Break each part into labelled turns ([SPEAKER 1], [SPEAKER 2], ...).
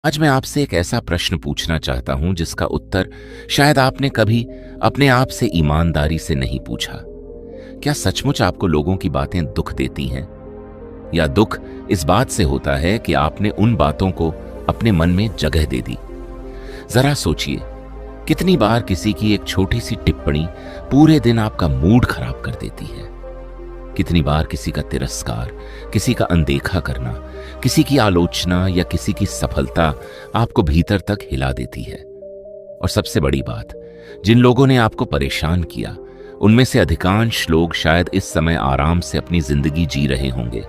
[SPEAKER 1] आज मैं आपसे एक ऐसा प्रश्न पूछना चाहता हूं जिसका उत्तर शायद आपने कभी अपने आप से ईमानदारी से नहीं पूछा। क्या सचमुच आपको लोगों की बातें दुख देती हैं? या दुख इस बात से होता है कि आपने उन बातों को अपने मन में जगह दे दी? जरा सोचिए, कितनी बार किसी की एक छोटी सी टिप्पणी पूरे दिन आपका मूड खराब कर देती है। कितनी बार किसी का तिरस्कार, किसी का अनदेखा करना, किसी की आलोचना या किसी की सफलता आपको भीतर तक हिला देती है। और सबसे बड़ी बात, जिन लोगों ने आपको परेशान किया, उनमें से अधिकांश लोग शायद इस समय आराम से अपनी जिंदगी जी रहे होंगे,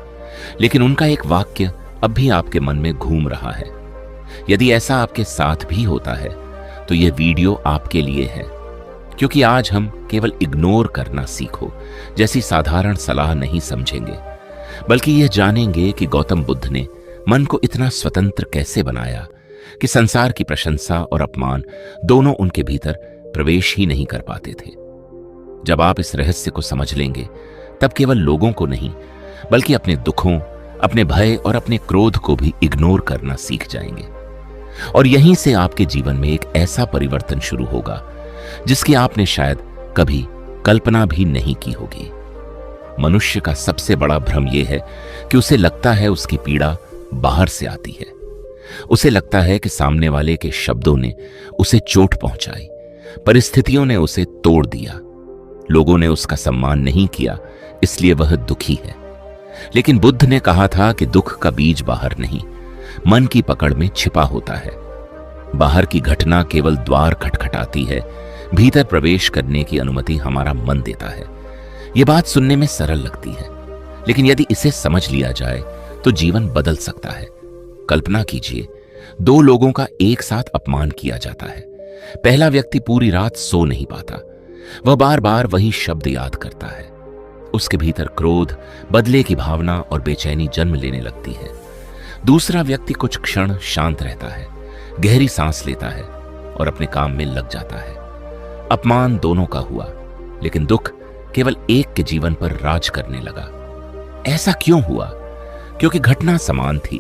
[SPEAKER 1] लेकिन उनका एक वाक्य अब भी आपके मन में घूम रहा है। यदि ऐसा आपके साथ भी होता है तो यह वीडियो आपके लिए है, क्योंकि आज हम केवल इग्नोर करना सीखो जैसी साधारण सलाह नहीं समझेंगे, बल्कि यह जानेंगे कि गौतम बुद्ध ने मन को इतना स्वतंत्र कैसे बनाया कि संसार की प्रशंसा और अपमान दोनों उनके भीतर प्रवेश ही नहीं कर पाते थे। जब आप इस रहस्य को समझ लेंगे, तब केवल लोगों को नहीं, बल्कि अपने दुखों, अपने भय और अपने क्रोध को भी इग्नोर करना सीख जाएंगे। और यहीं से आपके जीवन में एक ऐसा परिवर्तन शुरू होगा जिसकी आपने शायद कभी कल्पना भी नहीं की होगी। मनुष्य का सबसे बड़ा भ्रम यह है कि उसे लगता है उसकी पीड़ा बाहर से आती है। उसे लगता है कि सामने वाले के शब्दों ने उसे चोट पहुंचाई, परिस्थितियों ने उसे तोड़ दिया, लोगों ने उसका सम्मान नहीं किया, इसलिए वह दुखी है। लेकिन बुद्ध ने कहा था कि दुख का बीज बाहर नहीं, मन की पकड़ में छिपा होता है। बाहर की घटना केवल द्वार खटखटाती है, भीतर प्रवेश करने की अनुमति हमारा मन देता है। यह बात सुनने में सरल लगती है, लेकिन यदि इसे समझ लिया जाए तो जीवन बदल सकता है। कल्पना कीजिए, दो लोगों का एक साथ अपमान किया जाता है। पहला व्यक्ति पूरी रात सो नहीं पाता, वह बार बार वही शब्द याद करता है। उसके भीतर क्रोध, बदले की भावना और बेचैनी जन्म लेने लगती है। दूसरा व्यक्ति कुछ क्षण शांत रहता है, गहरी सांस लेता है और अपने काम में लग जाता है। अपमान दोनों का हुआ, लेकिन दुख केवल एक के जीवन पर राज करने लगा। ऐसा क्यों हुआ? क्योंकि घटना समान थी,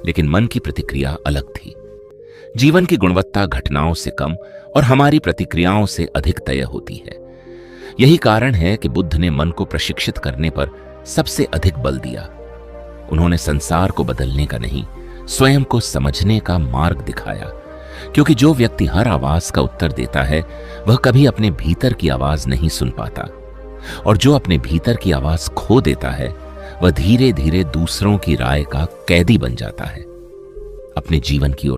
[SPEAKER 1] लेकिन मन की प्रतिक्रिया अलग थी। जीवन की गुणवत्ता घटनाओं से कम और हमारी प्रतिक्रियाओं से अधिक तय होती है। यही कारण है कि बुद्ध ने मन को प्रशिक्षित करने पर सबसे अधिक बल दिया। उन्होंने संसार को बदलने का नहीं, स्वयं को समझने का मार्ग दिखाया। क्योंकि जो व्यक्ति हर आवाज का उत्तर देता है, वह कभी अपने भीतर की आवाज नहीं सुन पाता, और जो अपने भीतर की आवाज खो देता है, वह धीरे धीरे दूसरों की राय का कैदी बन जाता है। अपने जीवन की ओर